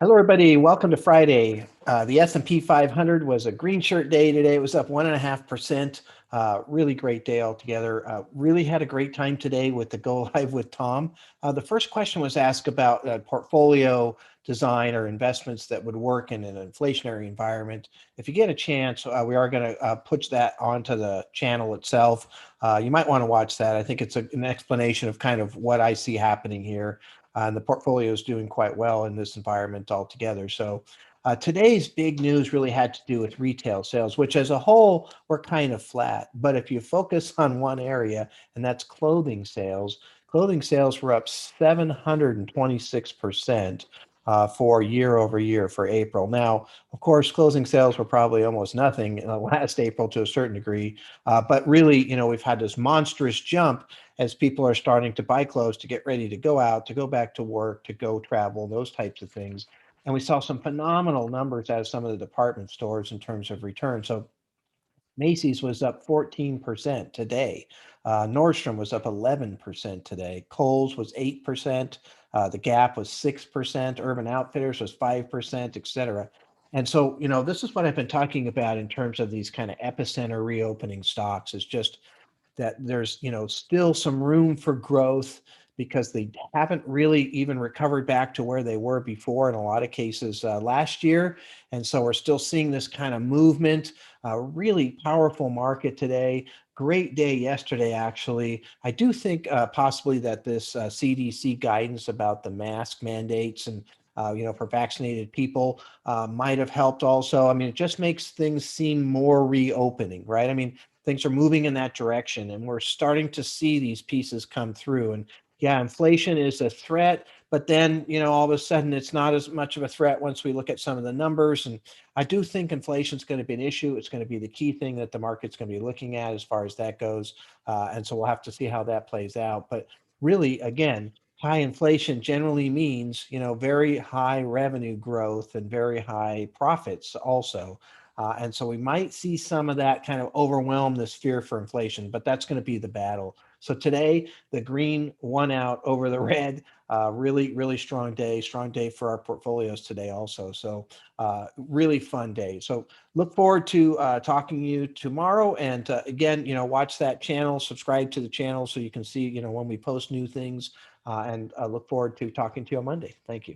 Hello, everybody. Welcome to Friday. The S&P 500 was a green shirt day today. It was up 1.5%. Really great day altogether. Really had a great time today with the Go Live with Tom. The first question was asked about portfolio design or investments that would work in an inflationary environment. If you get a chance, we are going to push that onto the channel itself. You might want to watch that. I think it's an explanation of kind of what I see happening here. And the portfolio is doing quite well in this environment altogether. So today's big news really had to do with retail sales, which as a whole were kind of flat. But if you focus on one area, and that's clothing sales were up 726% for year over year for April. Now, of course, closing sales were probably almost nothing in the last April to a certain degree. But really, we've had this monstrous jump as people are starting to buy clothes to get ready to go out, to go back to work, to go travel, those types of things. And we saw some phenomenal numbers out of some of the department stores in terms of return. So Macy's was up 14% today. Nordstrom was up 11% today. Kohl's was 8%. The Gap was 6%. Urban Outfitters was 5%, et cetera. And so, this is what I've been talking about in terms of these kind of epicenter reopening stocks is just that there's still some room for growth because they haven't really even recovered back to where they were before in a lot of cases last year. And so we're still seeing this kind of movement. Really powerful market today. Great day yesterday, actually. I do think possibly that this CDC guidance about the mask mandates and for vaccinated people might have helped also. I mean, it just makes things seem more reopening, right? I mean, things are moving in that direction, and we're starting to see these pieces come through. And yeah, inflation is a threat, but then all of a sudden it's not as much of a threat once we look at some of the numbers. And I do think inflation is going to be an issue. It's going to be the key thing that the market's going to be looking at as far as that goes. And so we'll have to see how that plays out. But really, again, high inflation generally means very high revenue growth and very high profits also. And so we might see some of that kind of overwhelm this fear for inflation, but that's going to be the battle. So today, the green won out over the red. Really, really strong day for our portfolios today also. So really fun day. So look forward to talking to you tomorrow. And again, watch that channel, subscribe to the channel so you can see, when we post new things. And I look forward to talking to you on Monday. Thank you.